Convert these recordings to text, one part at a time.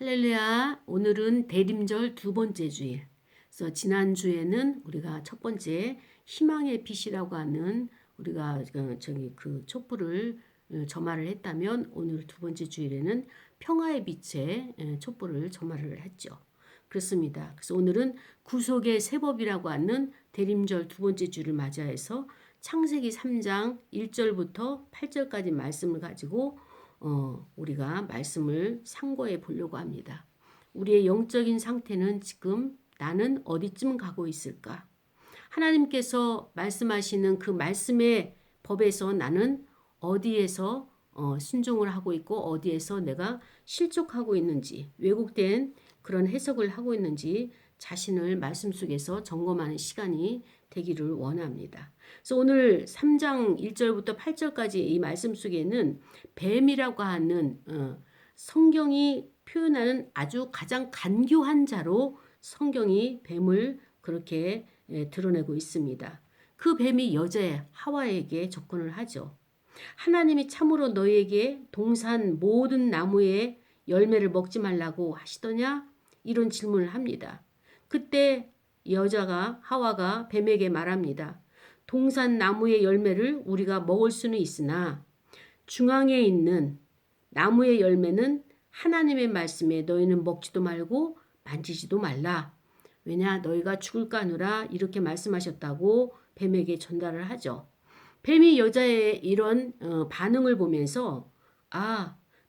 할렐루야. 오늘은 대림절 두 번째 주일. 그래서 지난주에는 우리가 첫 번째 희망의 빛이라고 하는 우리가 그 촛불을 점화를 했다면 오늘 두 번째 주일에는 평화의 빛의 촛불을 점화를 했죠. 그렇습니다. 그래서 오늘은 구속의 세법이라고 하는 대림절 두 번째 주를 맞이해서 창세기 3장 1절부터 8절까지 말씀을 가지고 우리가 말씀을 상고해 보려고 합니다. 우리의 영적인 상태는 지금 나는 어디쯤 가고 있을까? 하나님께서 말씀하시는 그 말씀의 법에서 나는 어디에서 순종을 하고 있고 어디에서 내가 실족하고 있는지 왜곡된 그런 해석을 하고 있는지 자신을 말씀 속에서 점검하는 시간이 되기를 원합니다. 그래서 오늘 3장 1절부터 8절까지 이 말씀 속에는 뱀이라고 하는 성경이 표현하는 아주 가장 간교한 자로 성경이 뱀을 그렇게 드러내고 있습니다. 그 뱀이 여자 하와에게 접근을 하죠. 하나님이 참으로 너에게 동산 모든 나무의 열매를 먹지 말라고 하시더냐? 이런 질문을 합니다. 그때 여자가 하와가 뱀에게 말합니다. 동산 나무의 열매를 우리가 먹을 수는 있으나 중앙에 있는 나무의 열매는 하나님의 말씀에 너희는 먹지도 말고 만지지도 말라. 왜냐 너희가 죽을까 하노라 이렇게 말씀하셨다고 뱀에게 전달을 하죠. 뱀이 여자의 이런 반응을 보면서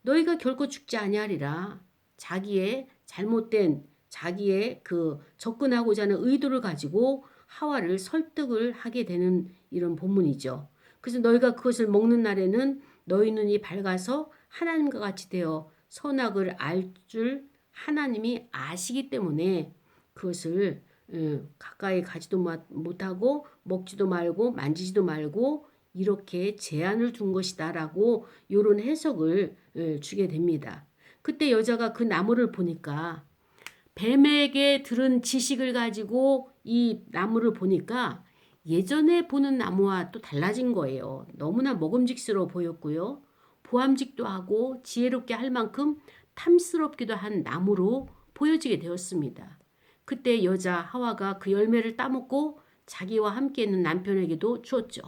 너희가 결코 죽지 아니하리라. 자기의 잘못된 자기의 그 접근하고자 하는 의도를 가지고 하와를 설득을 하게 되는 이런 본문이죠. 그래서 너희가 그것을 먹는 날에는 너희 눈이 밝아서 하나님과 같이 되어 선악을 알 줄 하나님이 아시기 때문에 그것을 가까이 가지도 못하고 먹지도 말고 만지지도 말고 이렇게 제한을 둔 것이다 라고 이런 해석을 주게 됩니다. 그때 여자가 그 나무를 보니까 뱀에게 들은 지식을 가지고 이 나무를 보니까 예전에 보는 나무와 또 달라진 거예요. 너무나 먹음직스러워 보였고요. 보암직도 하고 지혜롭게 할 만큼 탐스럽기도 한 나무로 보여지게 되었습니다. 그때 여자 하와가 그 열매를 따먹고 자기와 함께 있는 남편에게도 주었죠.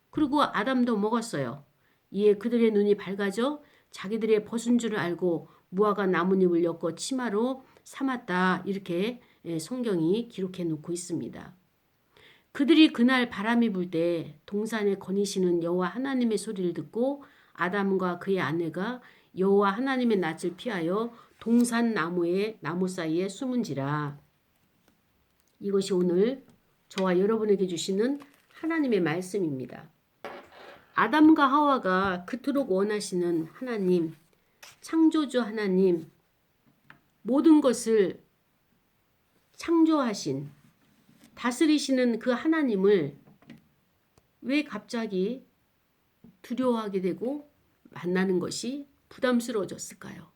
그리고 아담도 먹었어요. 이에 그들의 눈이 밝아져 자기들의 벗은 줄을 알고 무화과 나뭇잎을 엮어 치마로 삼았다. 이렇게 성경이 기록해 놓고 있습니다. 그들이 그날 바람이 불 때 동산에 거니시는 여호와 하나님의 소리를 듣고 아담과 그의 아내가 여호와 하나님의 낯을 피하여 동산 나무 사이에 숨은지라. 이것이 오늘 저와 여러분에게 주시는 하나님의 말씀입니다. 아담과 하와가 그토록 원하시는 하나님, 창조주 하나님, 모든 것을 창조하신 다스리시는 그 하나님을 왜 갑자기 두려워하게 되고 만나는 것이 부담스러워졌을까요?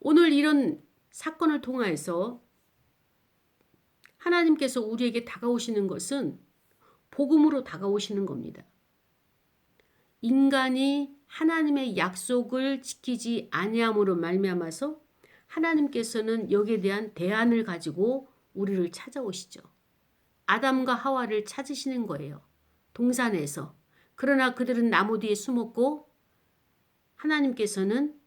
오늘 이런 사건을 통하여서 하나님께서 우리에게 다가오시는 것은 복음으로 다가오시는 겁니다. 인간이 하나님의 약속을 지키지 아니함으로 말미암아서 하나님께서는 여기에 대한 대안을 가지고 우리를 찾아오시죠. 아담과 하와를 찾으시는 거예요. 동산에서. 그러나 그들은 나무 뒤에 숨었고 하나님께서는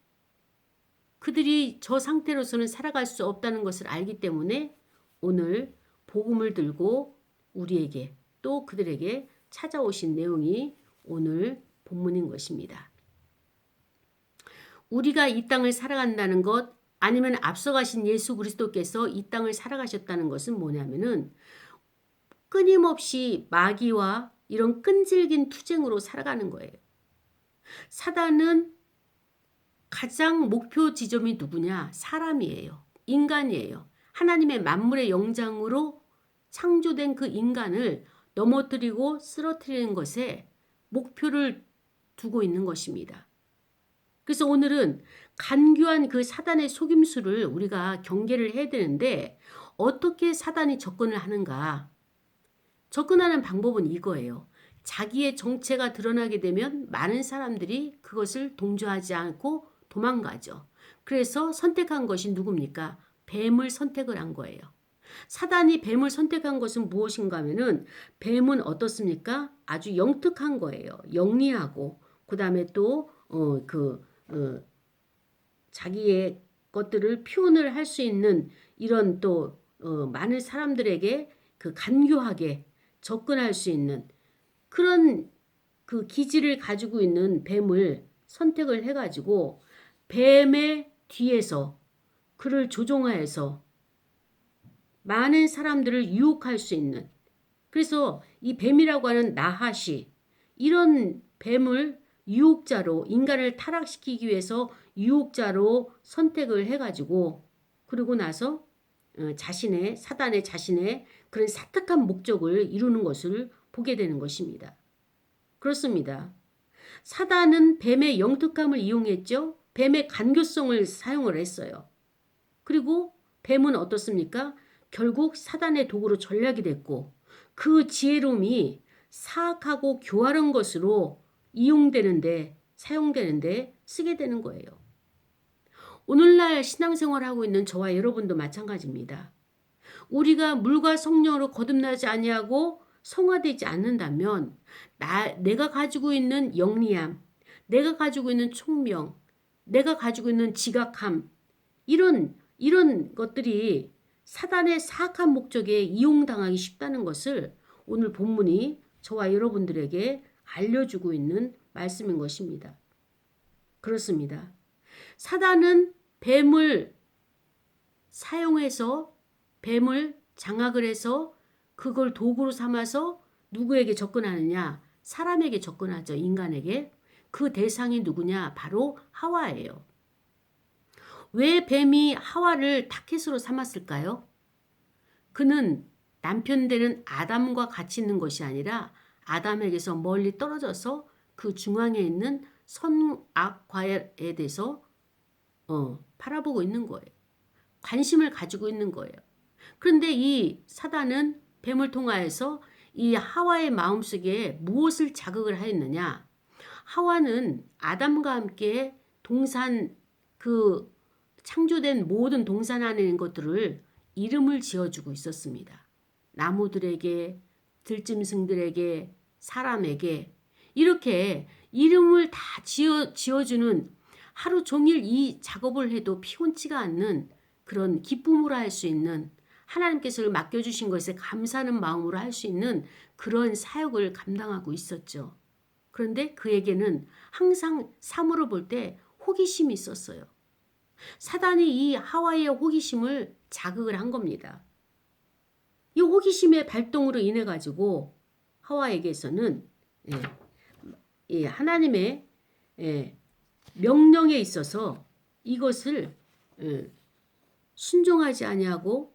그들이 저 상태로서는 살아갈 수 없다는 것을 알기 때문에 오늘 복음을 들고 우리에게 또 그들에게 찾아오신 내용이 오늘 본문인 것입니다. 우리가 이 땅을 살아간다는 것 아니면 앞서가신 예수 그리스도께서 이 땅을 살아가셨다는 것은 뭐냐면은 끊임없이 마귀와 이런 끈질긴 투쟁으로 살아가는 거예요. 사단은 가장 목표 지점이 누구냐? 사람이에요. 인간이에요. 하나님의 만물의 영장으로 창조된 그 인간을 넘어뜨리고 쓰러뜨리는 것에 목표를 두고 있는 것입니다. 그래서 오늘은 간교한 그 사단의 속임수를 우리가 경계를 해야 되는데 어떻게 사단이 접근을 하는가? 접근하는 방법은 이거예요. 자기의 정체가 드러나게 되면 많은 사람들이 그것을 동조하지 않고 도망가죠. 그래서 선택한 것이 누굽니까? 뱀을 선택을 한 거예요. 사단이 뱀을 선택한 것은 무엇인가 하면은 뱀은 어떻습니까? 아주 영특한 거예요. 영리하고 그다음에 또 자기의 것들을 표현을 할 수 있는 이런 또 많은 사람들에게 그 간교하게 접근할 수 있는 그런 그 기질을 가지고 있는 뱀을 선택을 해가지고 뱀의 뒤에서 그를 조종하여서 많은 사람들을 유혹할 수 있는 그래서 이 뱀이라고 하는 나핫이 이런 뱀을 유혹자로 인간을 타락시키기 위해서 유혹자로 선택을 해가지고 그러고 나서 사단의 자신의 그런 사특한 목적을 이루는 것을 보게 되는 것입니다. 그렇습니다. 사단은 뱀의 영특함을 이용했죠. 뱀의 간교성을 사용을 했어요. 그리고 뱀은 어떻습니까? 결국 사단의 도구로 전략이 됐고 그 지혜로움이 사악하고 교활한 것으로 사용되는데 쓰게 되는 거예요. 오늘날 신앙생활하고 있는 저와 여러분도 마찬가지입니다. 우리가 물과 성령으로 거듭나지 아니하고 성화되지 않는다면 내가 가지고 있는 영리함, 내가 가지고 있는 총명, 내가 가지고 있는 지각함 이런 것들이 사단의 사악한 목적에 이용당하기 쉽다는 것을 오늘 본문이 저와 여러분들에게 알려주고 있는 말씀인 것입니다. 그렇습니다. 사단은 뱀을 사용해서 뱀을 장악을 해서 그걸 도구로 삼아서 누구에게 접근하느냐? 사람에게 접근하죠. 인간에게. 그 대상이 누구냐? 바로 하와예요. 왜 뱀이 하와를 타켓으로 삼았을까요? 그는 남편 되는 아담과 같이 있는 것이 아니라 아담에게서 멀리 떨어져서 그 중앙에 있는 선악 과일에 대해서 바라보고 있는 거예요. 관심을 가지고 있는 거예요. 그런데 이 사단은 뱀을 통하여서 이 하와의 마음속에 무엇을 자극을 하였느냐? 하와는 아담과 함께 창조된 모든 동산 안에 있는 것들을 이름을 지어주고 있었습니다. 나무들에게, 들짐승들에게, 사람에게 이렇게 이름을 다 지어주는 하루 종일 이 작업을 해도 피곤치가 않는 그런 기쁨으로 할 수 있는 하나님께서 맡겨주신 것에 감사하는 마음으로 할 수 있는 그런 사역을 감당하고 있었죠. 그런데 그에게는 항상 사물을 볼 때 호기심이 있었어요. 사단이 이 하와의 호기심을 자극을 한 겁니다. 이 호기심의 발동으로 인해 가지고 하와에게서는 하나님의 명령에 있어서 이것을 순종하지 아니하고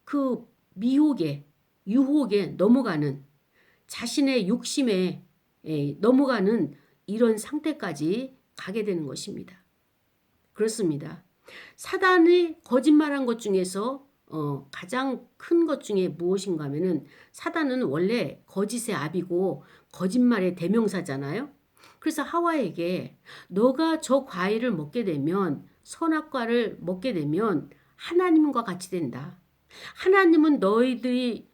그 유혹에 넘어가는 자신의 욕심에 넘어가는 이런 상태까지 가게 되는 것입니다. 그렇습니다. 사단이 거짓말한 것 중에서 가장 큰 것 중에 무엇인가 하면은 사단은 원래 거짓의 압이고 거짓말의 대명사잖아요. 그래서 하와에게 너가 저 과일을 먹게 되면 선악과를 먹게 되면 하나님과 같이 된다. 하나님은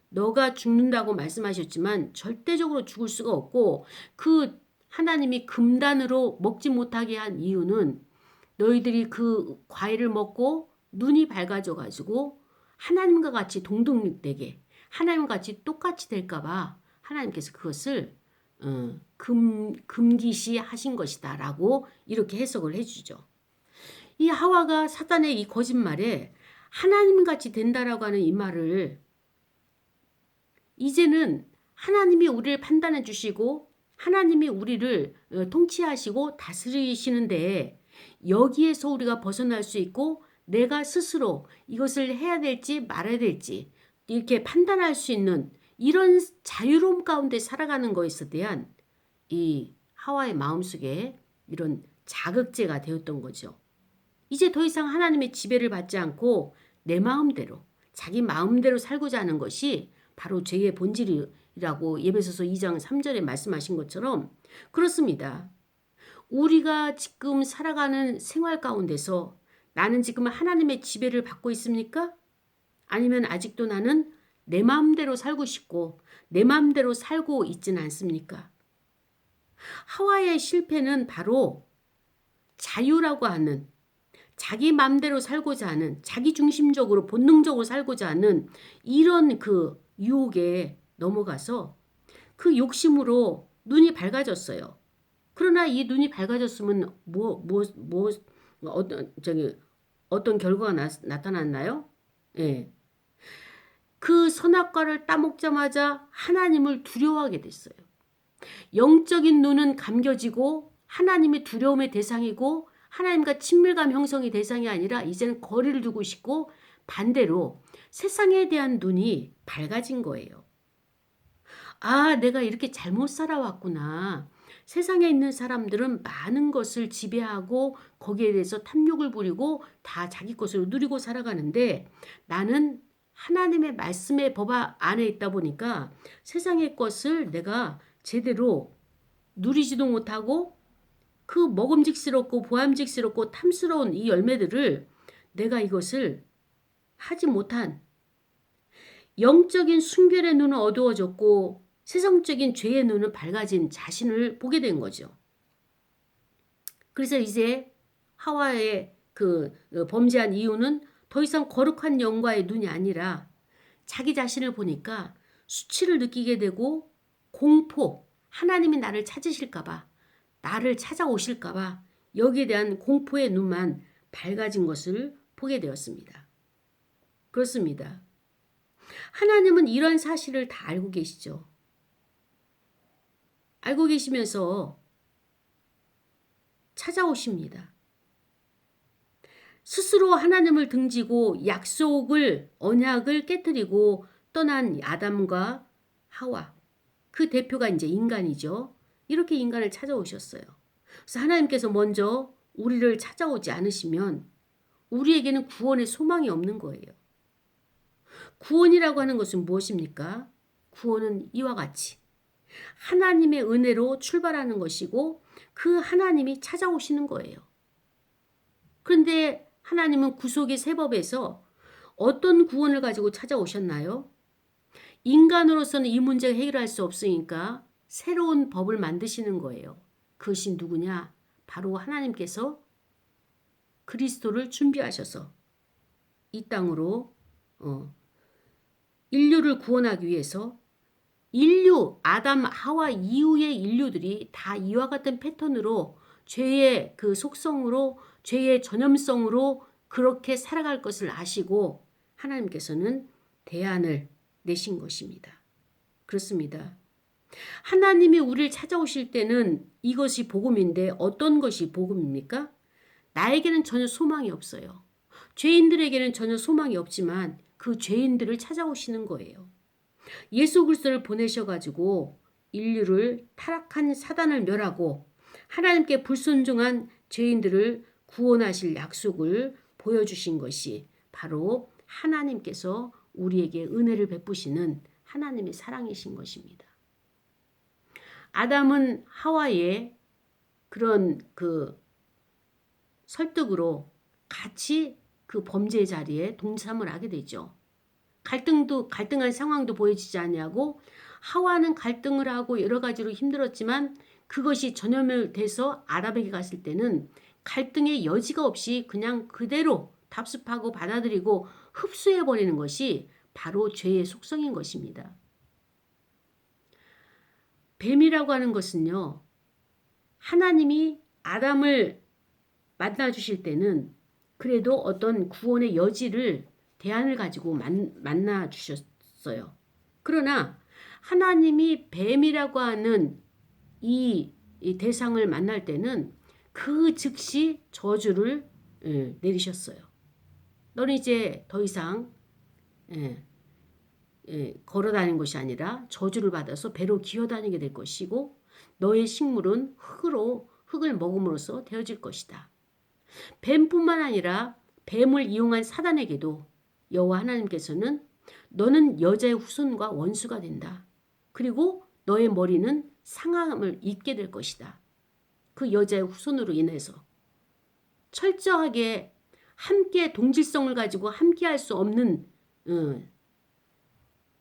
너가 죽는다고 말씀하셨지만 절대적으로 죽을 수가 없고 그 하나님이 금단으로 먹지 못하게 한 이유는 너희들이 그 과일을 먹고 눈이 밝아져 가지고 하나님과 같이 동등되게 하나님과 같이 똑같이 될까봐 하나님께서 그것을 금기시 하신 것이다 라고 이렇게 해석을 해주죠. 이 하와가 사단의 이 거짓말에 하나님같이 된다라고 하는 이 말을 이제는 하나님이 우리를 판단해 주시고 하나님이 우리를 통치하시고 다스리시는데 여기에서 우리가 벗어날 수 있고 내가 스스로 이것을 해야 될지 말아야 될지 이렇게 판단할 수 있는 이런 자유로움 가운데 살아가는 것에 대한 이 하와의 마음속에 이런 자극제가 되었던 거죠. 이제 더 이상 하나님의 지배를 받지 않고 내 마음대로 자기 마음대로 살고자 하는 것이 바로 죄의 본질이라고 에베소서 2장 3절에 말씀하신 것처럼 그렇습니다. 우리가 지금 살아가는 생활 가운데서 나는 지금 하나님의 지배를 받고 있습니까? 아니면 아직도 나는 내 마음대로 살고 싶고 내 마음대로 살고 있지는 않습니까? 하와의 실패는 바로 자유라고 하는, 자기 마음대로 살고자 하는, 자기 중심적으로 본능적으로 살고자 하는 이런 그 유혹에 넘어가서 그 욕심으로 눈이 밝아졌어요. 그러나 이 눈이 밝아졌으면 어떤 결과가 나타났나요? 예. 그 선악과를 따먹자마자 하나님을 두려워하게 됐어요. 영적인 눈은 감겨지고 하나님의 두려움의 대상이고 하나님과 친밀감 형성의 대상이 아니라 이제는 거리를 두고 싶고 반대로 세상에 대한 눈이 밝아진 거예요. 아, 내가 이렇게 잘못 살아왔구나. 세상에 있는 사람들은 많은 것을 지배하고 거기에 대해서 탐욕을 부리고 다 자기 것으로 누리고 살아가는데 나는 하나님의 말씀의 법 안에 있다 보니까 세상의 것을 내가 제대로 누리지도 못하고 그 먹음직스럽고 보암직스럽고 탐스러운 이 열매들을 내가 이것을 하지 못한 영적인 순결의 눈은 어두워졌고 세상적인 죄의 눈은 밝아진 자신을 보게 된 거죠. 그래서 이제 하와의 그 범죄한 이유는 더 이상 거룩한 영과의 눈이 아니라 자기 자신을 보니까 수치를 느끼게 되고 공포, 하나님이 나를 찾으실까봐, 나를 찾아오실까봐 여기에 대한 공포의 눈만 밝아진 것을 보게 되었습니다. 그렇습니다. 하나님은 이런 사실을 다 알고 계시죠. 알고 계시면서 찾아오십니다. 스스로 하나님을 등지고 약속을, 언약을 깨뜨리고 떠난 아담과 하와, 그 대표가 이제 인간이죠. 이렇게 인간을 찾아오셨어요. 그래서 하나님께서 먼저 우리를 찾아오지 않으시면 우리에게는 구원의 소망이 없는 거예요. 구원이라고 하는 것은 무엇입니까? 구원은 이와 같이 하나님의 은혜로 출발하는 것이고 그 하나님이 찾아오시는 거예요. 그런데 하나님은 구속의 세법에서 어떤 구원을 가지고 찾아오셨나요? 인간으로서는 이 문제를 해결할 수 없으니까 새로운 법을 만드시는 거예요. 그것이 누구냐? 바로 하나님께서 그리스도를 준비하셔서 이 땅으로 인류를 구원하기 위해서 인류, 아담, 하와 이후의 인류들이 다 이와 같은 패턴으로 죄의 그 속성으로 죄의 전염성으로 그렇게 살아갈 것을 아시고 하나님께서는 대안을 내신 것입니다. 그렇습니다. 하나님이 우리를 찾아오실 때는 이것이 복음인데 어떤 것이 복음입니까? 나에게는 전혀 소망이 없어요. 죄인들에게는 전혀 소망이 없지만 그 죄인들을 찾아오시는 거예요. 예수 그리스도를 보내셔가지고 인류를 타락한 사단을 멸하고 하나님께 불순종한 죄인들을 구원하실 약속을 보여주신 것이 바로 하나님께서 우리에게 은혜를 베푸시는 하나님의 사랑이신 것입니다. 아담은 하와의 그런 그 설득으로 같이 그 범죄의 자리에 동참을 하게 되죠. 갈등한 상황도 보여지지 아니하고 하와는 갈등을 하고 여러 가지로 힘들었지만 그것이 전염을 돼서 아담에게 갔을 때는 갈등의 여지가 없이 그냥 그대로 답습하고 받아들이고 흡수해버리는 것이 바로 죄의 속성인 것입니다. 뱀이라고 하는 것은요, 하나님이 아담을 만나주실 때는 그래도 어떤 구원의 여지를 대안을 가지고 만나 주셨어요. 그러나 하나님이 뱀이라고 하는 이 대상을 만날 때는 그 즉시 저주를 내리셨어요. 너는 이제 더 이상 걸어다니는 것이 아니라 저주를 받아서 배로 기어다니게 될 것이고 너의 식물은 흙을 먹음으로써 되어질 것이다. 뱀뿐만 아니라 뱀을 이용한 사단에게도 여호와 하나님께서는 너는 여자의 후손과 원수가 된다. 그리고 너의 머리는 상함을 입게 될 것이다. 그 여자의 후손으로 인해서 철저하게 함께 동질성을 가지고 함께 할 수 없는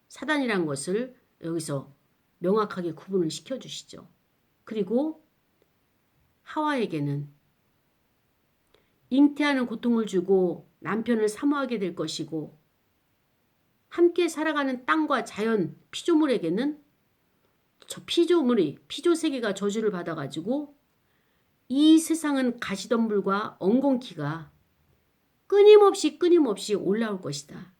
사단이란 것을 여기서 명확하게 구분을 시켜주시죠. 그리고 하와에게는 잉태하는 고통을 주고 남편을 사모하게 될 것이고 함께 살아가는 땅과 자연 피조물에게는 저 피조세계가 저주를 받아가지고 이 세상은 가시덤불과 엉겅퀴가 끊임없이 올라올 것이다.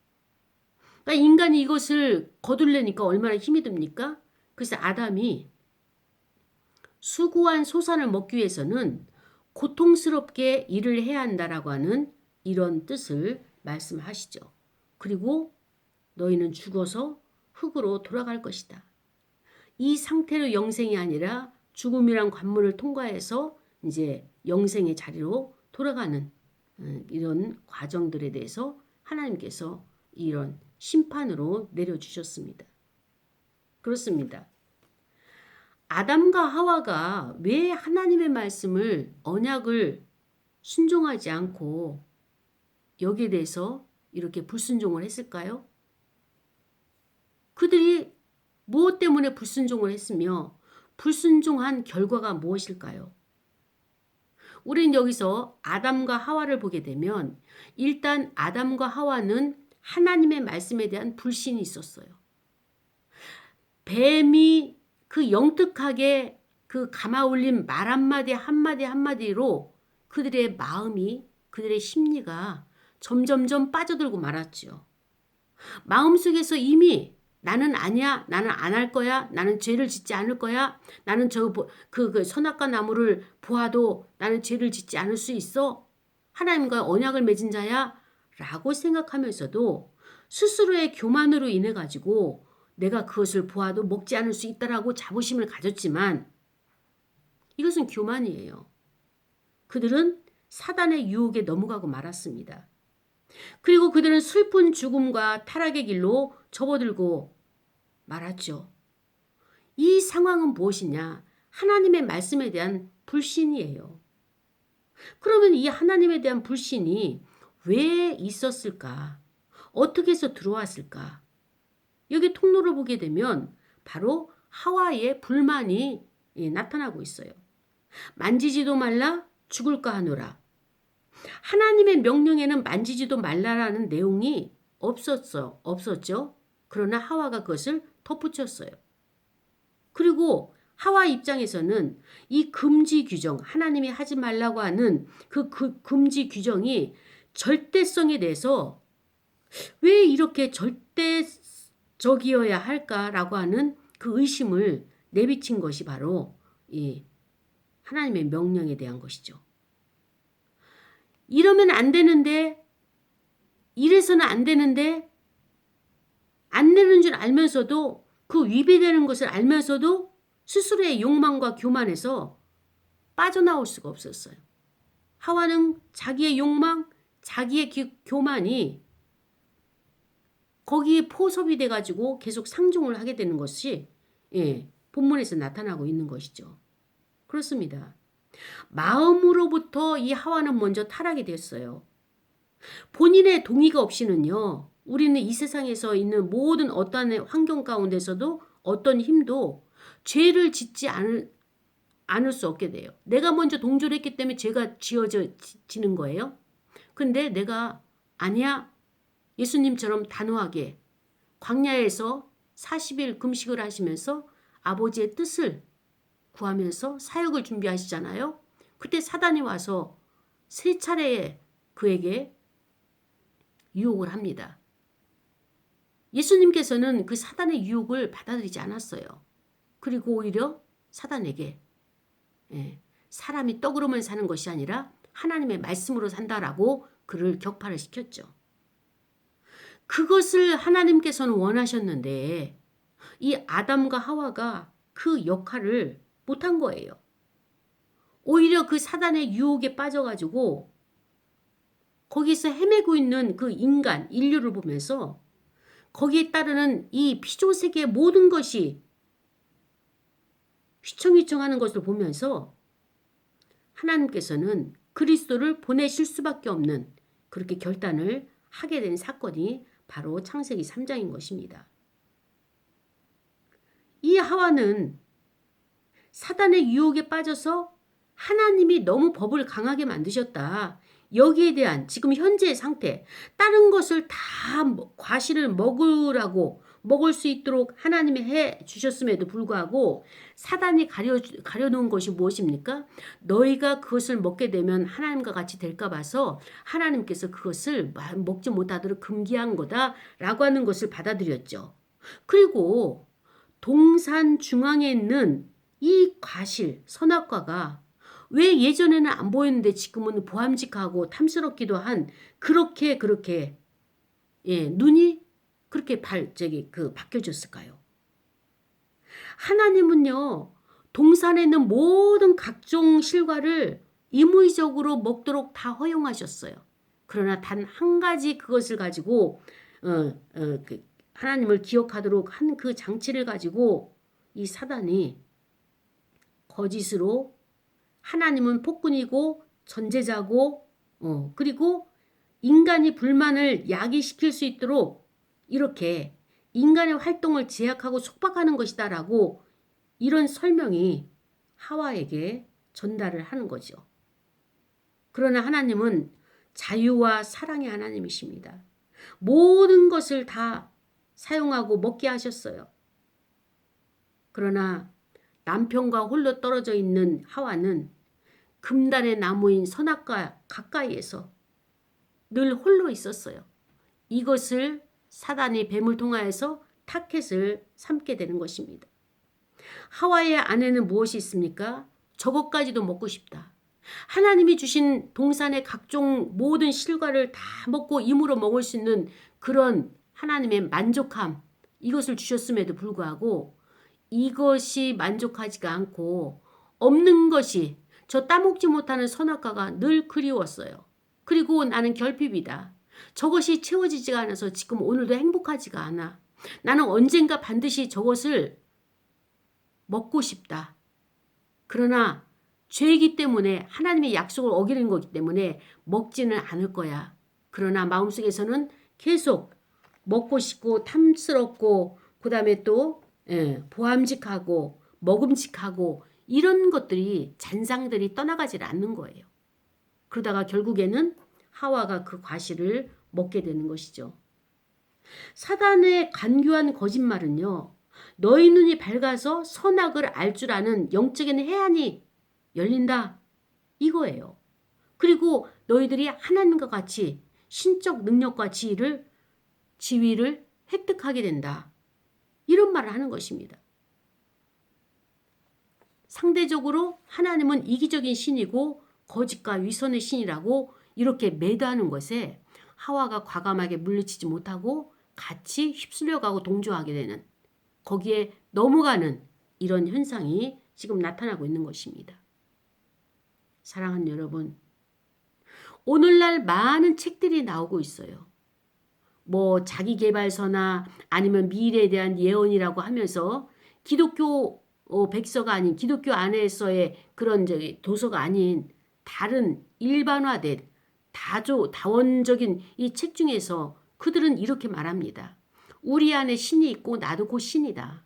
그러니까 인간이 이것을 거둘려니까 얼마나 힘이 듭니까? 그래서 아담이 수고한 소산을 먹기 위해서는 고통스럽게 일을 해야 한다라고 하는 이런 뜻을 말씀하시죠. 그리고 너희는 죽어서 흙으로 돌아갈 것이다. 이 상태로 영생이 아니라 죽음이란 관문을 통과해서 이제 영생의 자리로 돌아가는 이런 과정들에 대해서 하나님께서 이런 심판으로 내려주셨습니다. 그렇습니다. 아담과 하와가 왜 하나님의 말씀을 언약을 순종하지 않고 여기에 대해서 이렇게 불순종을 했을까요? 그들이 무엇 때문에 불순종을 했으며 불순종한 결과가 무엇일까요? 우린 여기서 아담과 하와를 보게 되면 일단 아담과 하와는 하나님의 말씀에 대한 불신이 있었어요. 뱀이 그 영특하게 그 감아올린 말 한마디로 그들의 마음이, 그들의 심리가 점점점 빠져들고 말았죠. 마음속에서 이미 나는 아니야, 나는 안 할 거야, 나는 죄를 짓지 않을 거야, 나는 그 선악과 나무를 보아도 나는 죄를 짓지 않을 수 있어, 하나님과 언약을 맺은 자야 라고 생각하면서도 스스로의 교만으로 인해 가지고 내가 그것을 보아도 먹지 않을 수 있다라고 자부심을 가졌지만 이것은 교만이에요. 그들은 사단의 유혹에 넘어가고 말았습니다. 그리고 그들은 슬픈 죽음과 타락의 길로 접어들고 말았죠. 이 상황은 무엇이냐? 하나님의 말씀에 대한 불신이에요. 그러면 이 하나님에 대한 불신이 왜 있었을까? 어떻게 해서 들어왔을까? 여기 통로를 보게 되면 바로 하와의 불만이 나타나고 있어요. 만지지도 말라 죽을까 하노라. 하나님의 명령에는 만지지도 말라라는 내용이 없었죠. 그러나 하와가 그것을 덧붙였어요. 그리고 하와 입장에서는 이 금지 규정, 하나님이 하지 말라고 하는 그 금지 규정이 절대성에 대해서 왜 이렇게 절대적이어야 할까라고 하는 그 의심을 내비친 것이 바로 이 하나님의 명령에 대한 것이죠. 이러면 안 되는데, 이래서는 안 되는데, 안 되는 줄 알면서도 그 위배되는 것을 알면서도 스스로의 욕망과 교만에서 빠져나올 수가 없었어요. 하와는 자기의 욕망, 자기의 교만이 거기에 포섭이 돼가지고 계속 상종을 하게 되는 것이 본문에서 나타나고 있는 것이죠. 그렇습니다. 마음으로부터 이 하와는 먼저 타락이 됐어요. 본인의 동의가 없이는요. 우리는 이 세상에서 있는 모든 어떠한 환경 가운데서도 어떤 힘도 죄를 짓지 않을 수 없게 돼요. 내가 먼저 동조를 했기 때문에 죄가 지어지는 거예요. 근데 내가 아니야. 예수님처럼 단호하게 광야에서 40일 금식을 하시면서 아버지의 뜻을 구하면서 사역을 준비하시잖아요. 그때 사단이 와서 세 차례 그에게 유혹을 합니다. 예수님께서는 그 사단의 유혹을 받아들이지 않았어요. 그리고 오히려 사단에게 사람이 떡으로만 사는 것이 아니라 하나님의 말씀으로 산다라고 그를 격파를 시켰죠. 그것을 하나님께서는 원하셨는데 이 아담과 하와가 그 역할을 못한 거예요. 오히려 그 사단의 유혹에 빠져가지고 거기서 헤매고 있는 그 인류를 보면서 거기에 따르는 이 피조세계의 모든 것이 휘청휘청하는 것을 보면서 하나님께서는 그리스도를 보내실 수밖에 없는 그렇게 결단을 하게 된 사건이 바로 창세기 3장인 것입니다. 이 하와는 사단의 유혹에 빠져서 하나님이 너무 법을 강하게 만드셨다. 여기에 대한 지금 현재의 상태, 다른 것을 다 과실을 먹을 수 있도록 하나님이 해 주셨음에도 불구하고 사단이 가려놓은 것이 무엇입니까? 너희가 그것을 먹게 되면 하나님과 같이 될까 봐서 하나님께서 그것을 먹지 못하도록 금기한 거다라고 하는 것을 받아들였죠. 그리고 동산 중앙에 있는 이 과실, 선악과가 왜 예전에는 안 보였는데 지금은 보암직하고 탐스럽기도 한 그렇게 눈이 그렇게 바뀌어졌을까요? 하나님은요, 동산에 있는 모든 각종 실과를 임의적으로 먹도록 다 허용하셨어요. 그러나 단 한 가지 그것을 가지고 하나님을 기억하도록 한 그 장치를 가지고 이 사단이 거짓으로 하나님은 폭군이고 전제자고 그리고 인간이 불만을 야기시킬 수 있도록 이렇게 인간의 활동을 제약하고 속박하는 것이다라고 이런 설명이 하와에게 전달을 하는 거죠. 그러나 하나님은 자유와 사랑의 하나님이십니다. 모든 것을 다 사용하고 먹게 하셨어요. 그러나 남편과 홀로 떨어져 있는 하와는 금단의 나무인 선악과 가까이에서 늘 홀로 있었어요. 이것을 사단이 뱀을 통하여서 타켓을 삼게 되는 것입니다. 하와의 안에는 무엇이 있습니까? 저것까지도 먹고 싶다. 하나님이 주신 동산의 각종 모든 실과를 다 먹고 임으로 먹을 수 있는 그런 하나님의 만족함, 이것을 주셨음에도 불구하고 이것이 만족하지가 않고 없는 것이 저 따먹지 못하는 선악과가 늘 그리웠어요. 그리고 나는 결핍이다. 저것이 채워지지가 않아서 지금 오늘도 행복하지가 않아. 나는 언젠가 반드시 저것을 먹고 싶다. 그러나 죄이기 때문에 하나님의 약속을 어기는 거기 때문에 먹지는 않을 거야. 그러나 마음속에서는 계속 먹고 싶고 탐스럽고 그 다음에 또 보암직하고 먹음직하고 이런 것들이 잔상들이 떠나가질 않는 거예요. 그러다가 결국에는 하와가 그 과실을 먹게 되는 것이죠. 사단의 간교한 거짓말은요. 너희 눈이 밝아서 선악을 알 줄 아는 영적인 해안이 열린다. 이거예요. 그리고 너희들이 하나님과 같이 신적 능력과 지위를 획득하게 된다. 이런 말을 하는 것입니다. 상대적으로 하나님은 이기적인 신이고 거짓과 위선의 신이라고 이렇게 매도하는 것에 하와가 과감하게 물리치지 못하고 같이 휩쓸려가고 동조하게 되는 거기에 넘어가는 이런 현상이 지금 나타나고 있는 것입니다. 사랑하는 여러분, 오늘날 많은 책들이 나오고 있어요. 뭐 자기계발서나 아니면 미래에 대한 예언이라고 하면서 기독교 백서가 아닌 기독교 안에서의 그런 도서가 아닌 다른 일반화된 다원적인 이 책 중에서 그들은 이렇게 말합니다. 우리 안에 신이 있고 나도 곧 신이다.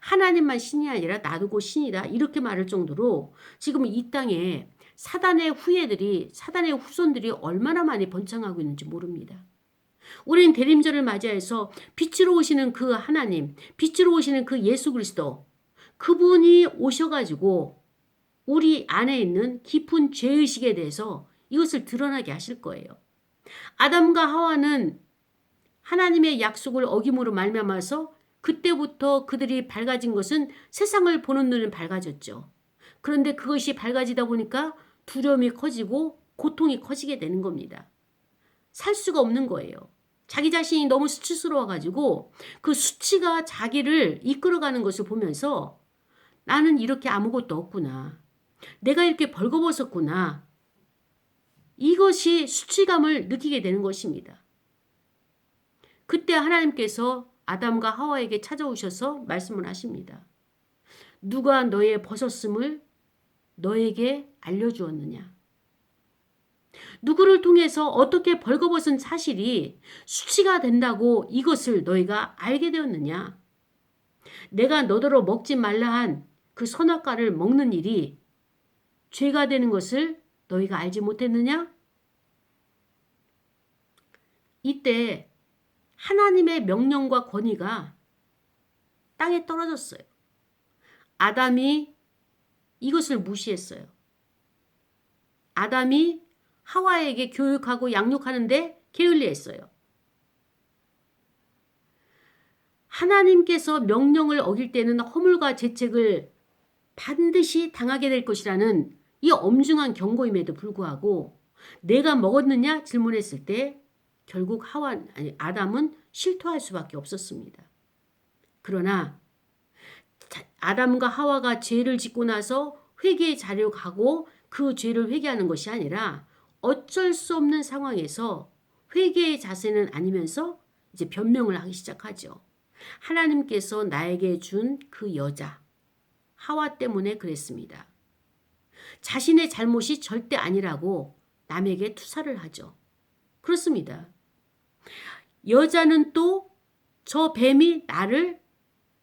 하나님만 신이 아니라 나도 곧 신이다. 이렇게 말할 정도로 지금 이 땅에 사단의 후손들이 얼마나 많이 번창하고 있는지 모릅니다. 우리는 대림절을 맞이해서 빛으로 오시는 그 하나님, 빛으로 오시는 그 예수 그리스도, 그분이 오셔가지고 우리 안에 있는 깊은 죄의식에 대해서 이것을 드러나게 하실 거예요. 아담과 하와는 하나님의 약속을 어김으로 말미암아서 그때부터 그들이 밝아진 것은 세상을 보는 눈은 밝아졌죠. 그런데 그것이 밝아지다 보니까 두려움이 커지고 고통이 커지게 되는 겁니다. 살 수가 없는 거예요. 자기 자신이 너무 수치스러워가지고 그 수치가 자기를 이끌어가는 것을 보면서 나는 이렇게 아무것도 없구나. 내가 이렇게 벌거벗었구나. 이것이 수치감을 느끼게 되는 것입니다. 그때 하나님께서 아담과 하와에게 찾아오셔서 말씀을 하십니다. 누가 너의 벗었음을 너에게 알려주었느냐? 누구를 통해서 어떻게 벌거벗은 사실이 수치가 된다고 이것을 너희가 알게 되었느냐? 내가 너더러 먹지 말라 한 그 선악과를 먹는 일이 죄가 되는 것을 너희가 알지 못했느냐? 이때 하나님의 명령과 권위가 땅에 떨어졌어요. 아담이 이것을 무시했어요. 아담이 하와에게 교육하고 양육하는데 게을리했어요. 하나님께서 명령을 어길 때는 허물과 죄책을 반드시 당하게 될 것이라는 이 엄중한 경고임에도 불구하고 내가 먹었느냐 질문했을 때 결국 아담은 실토할 수밖에 없었습니다. 그러나 아담과 하와가 죄를 짓고 나서 회개의 자리로 가고 그 죄를 회개하는 것이 아니라 어쩔 수 없는 상황에서 회개의 자세는 아니면서 이제 변명을 하기 시작하죠. 하나님께서 나에게 준 그 여자 하와 때문에 그랬습니다. 자신의 잘못이 절대 아니라고 남에게 투사를 하죠. 그렇습니다. 여자는 또 저 뱀이 나를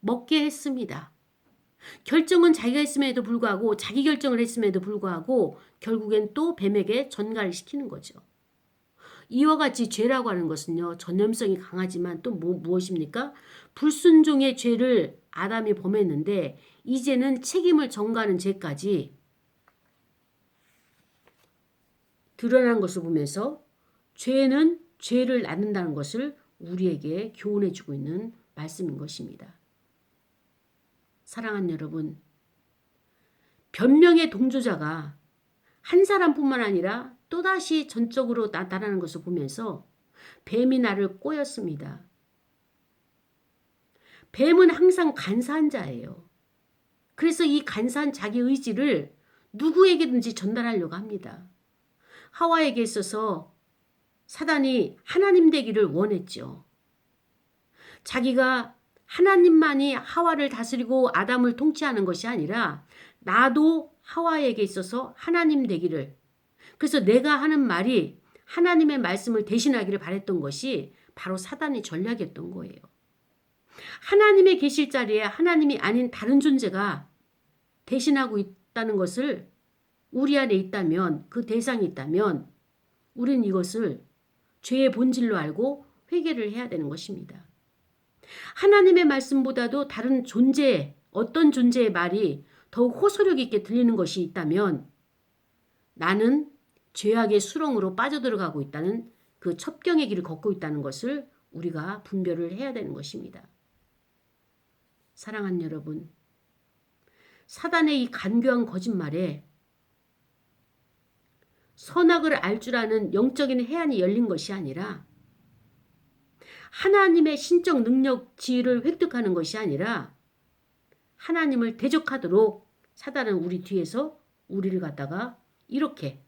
먹게 했습니다. 결정은 자기가 했음에도 불구하고 자기 결정을 했음에도 불구하고 결국엔 또 뱀에게 전가를 시키는 거죠. 이와 같이 죄라고 하는 것은요. 전염성이 강하지만 또 무엇입니까? 불순종의 죄를 아담이 범했는데 이제는 책임을 전가하는 죄까지 드러난 것을 보면서 죄는 죄를 낳는다는 것을 우리에게 교훈해 주고 있는 말씀인 것입니다. 사랑하는 여러분, 변명의 동조자가 한 사람뿐만 아니라 또다시 전적으로 나타나는 것을 보면서 뱀이 나를 꼬였습니다. 뱀은 항상 간사한 자예요. 그래서 이 간사한 자기 의지를 누구에게든지 전달하려고 합니다. 하와에게 있어서 사단이 하나님 되기를 원했죠. 자기가 하나님만이 하와를 다스리고 아담을 통치하는 것이 아니라 나도 하와에게 있어서 하나님 되기를, 그래서 내가 하는 말이 하나님의 말씀을 대신하기를 바랬던 것이 바로 사단의 전략이었던 거예요. 하나님의 계실 자리에 하나님이 아닌 다른 존재가 대신하고 있다는 것을 우리 안에 있다면, 그 대상이 있다면 우리는 이것을 죄의 본질로 알고 회개를 해야 되는 것입니다. 하나님의 말씀보다도 다른 존재, 어떤 존재의 말이 더욱 호소력 있게 들리는 것이 있다면 나는 죄악의 수렁으로 빠져들어가고 있다는 그 첩경의 길을 걷고 있다는 것을 우리가 분별을 해야 되는 것입니다. 사랑하는 여러분, 사단의 이 간교한 거짓말에 선악을 알 줄 아는 영적인 해안이 열린 것이 아니라 하나님의 신적 능력 지위를 획득하는 것이 아니라 하나님을 대적하도록 사단은 우리 뒤에서 우리를 갖다가 이렇게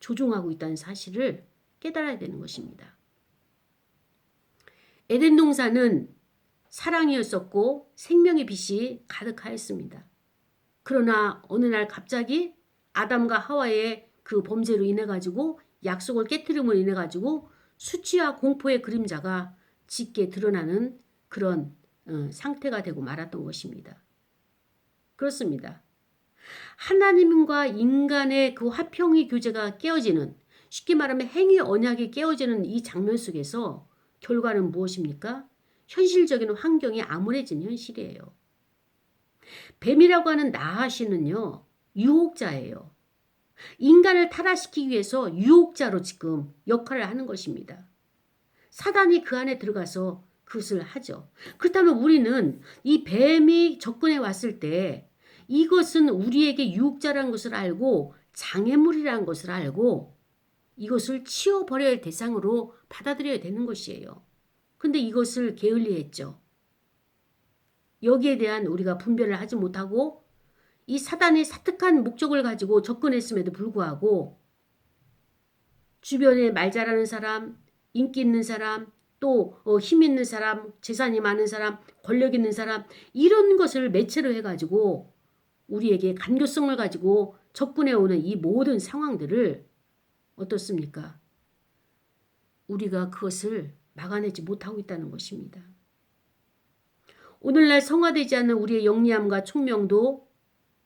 조종하고 있다는 사실을 깨달아야 되는 것입니다. 에덴 동산은 사랑이었었고 생명의 빛이 가득하였습니다. 그러나 어느 날 갑자기 아담과 하와의 그 범죄로 인해 가지고 약속을 깨뜨림으로 인해 가지고 수치와 공포의 그림자가 짙게 드러나는 그런 상태가 되고 말았던 것입니다. 그렇습니다. 하나님과 인간의 그 화평의 교제가 깨어지는, 쉽게 말하면 행위 언약이 깨어지는 이 장면 속에서 결과는 무엇입니까? 현실적인 환경이 암울해진 현실이에요. 뱀이라고 하는 나하시는요, 유혹자예요. 인간을 타락시키기 위해서 유혹자로 지금 역할을 하는 것입니다. 사단이 그 안에 들어가서 그것을 하죠. 그렇다면 우리는 이 뱀이 접근해 왔을 때 이것은 우리에게 유혹자라는 것을 알고 장애물이라는 것을 알고 이것을 치워버려야 할 대상으로 받아들여야 되는 것이에요. 근데 이것을 게을리했죠. 여기에 대한 우리가 분별을 하지 못하고 이 사단의 사특한 목적을 가지고 접근했음에도 불구하고 주변에 말 잘하는 사람, 인기 있는 사람, 또 힘 있는 사람, 재산이 많은 사람, 권력 있는 사람, 이런 것을 매체로 해가지고 우리에게 간교성을 가지고 접근해오는 이 모든 상황들을 어떻습니까? 우리가 그것을 막아내지 못하고 있다는 것입니다. 오늘날 성화되지 않는 우리의 영리함과 총명도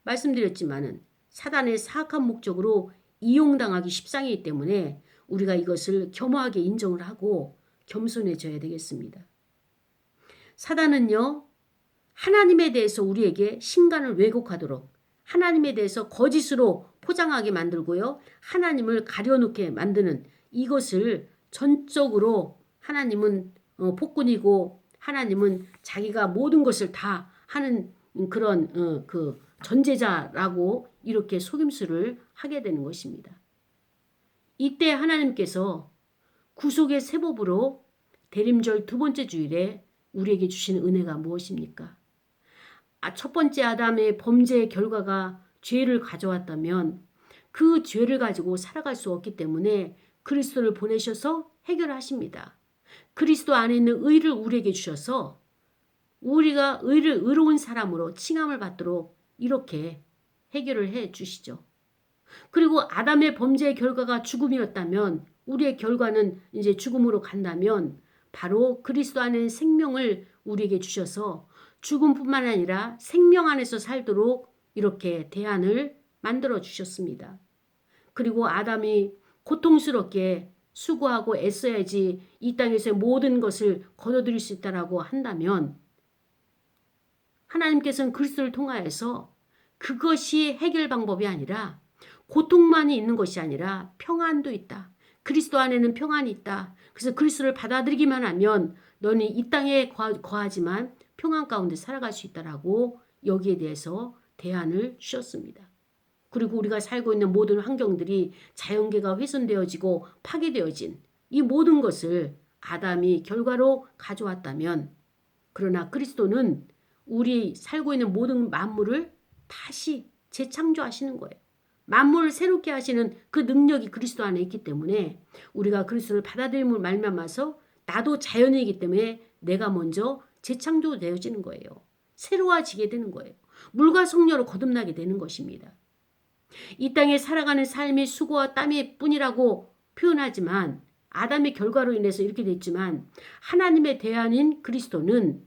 말씀드렸지만은 사단의 사악한 목적으로 이용당하기 십상이기 때문에 우리가 이것을 겸허하게 인정을 하고 겸손해져야 되겠습니다. 사단은요, 하나님에 대해서 우리에게 신간을 왜곡하도록 하나님에 대해서 거짓으로 포장하게 만들고요, 하나님을 가려놓게 만드는 이것을 전적으로 하나님은 폭군이고 하나님은 자기가 모든 것을 다 하는 그런 그 전제자라고 이렇게 속임수를 하게 되는 것입니다. 이때 하나님께서 구속의 세법으로 대림절 두 번째 주일에 우리에게 주시는 은혜가 무엇입니까? 첫 번째 아담의 범죄의 결과가 죄를 가져왔다면 그 죄를 가지고 살아갈 수 없기 때문에 그리스도를 보내셔서 해결하십니다. 그리스도 안에 있는 의를 우리에게 주셔서 우리가 의로운 사람으로 칭함을 받도록 이렇게 해결을 해 주시죠. 그리고 아담의 범죄의 결과가 죽음이었다면 우리의 결과는 이제 죽음으로 간다면 바로 그리스도 안에 생명을 우리에게 주셔서 죽음뿐만 아니라 생명 안에서 살도록 이렇게 대안을 만들어 주셨습니다. 그리고 아담이 고통스럽게 수고하고 애써야지 이 땅에서의 모든 것을 거둬들일 수 있다라고 한다면 하나님께서는 그리스도를 통하여서 그것이 해결 방법이 아니라 고통만이 있는 것이 아니라 평안도 있다. 그리스도 안에는 평안이 있다. 그래서 그리스도를 받아들이기만 하면 너는 이 땅에 거하지만 평안 가운데 살아갈 수 있다라고 여기에 대해서 대안을 주셨습니다. 그리고 우리가 살고 있는 모든 환경들이 자연계가 훼손되어지고 파괴되어진 이 모든 것을 아담이 결과로 가져왔다면 그러나 그리스도는 우리 살고 있는 모든 만물을 다시 재창조하시는 거예요. 만물을 새롭게 하시는 그 능력이 그리스도 안에 있기 때문에 우리가 그리스도를 받아들임을 말미암아서 나도 자연이기 때문에 내가 먼저 재창조되어지는 거예요. 새로워지게 되는 거예요. 물과 성녀로 거듭나게 되는 것입니다. 이 땅에 살아가는 삶이 수고와 땀일 뿐이라고 표현하지만 아담의 결과로 인해서 이렇게 됐지만 하나님의 대안인 그리스도는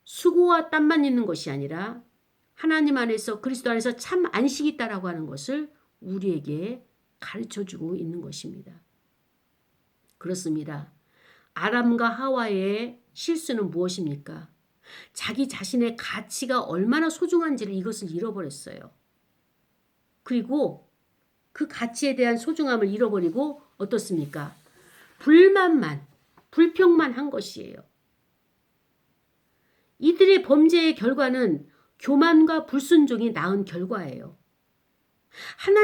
수고와 땀만 있는 것이 아니라 하나님 안에서 그리스도 안에서 참 안식이 있다라고 하는 것을 우리에게 가르쳐주고 있는 것입니다. 그렇습니다. 아담과 하와의 실수는 무엇입니까? 자기 자신의 가치가 얼마나 소중한지를 이것을 잃어버렸어요. 그리고 그 가치에 대한 소중함을 잃어버리고 어떻습니까? 불평만 한 것이에요. 이들의 범죄의 결과는 교만과 불순종이 낳은 결과예요.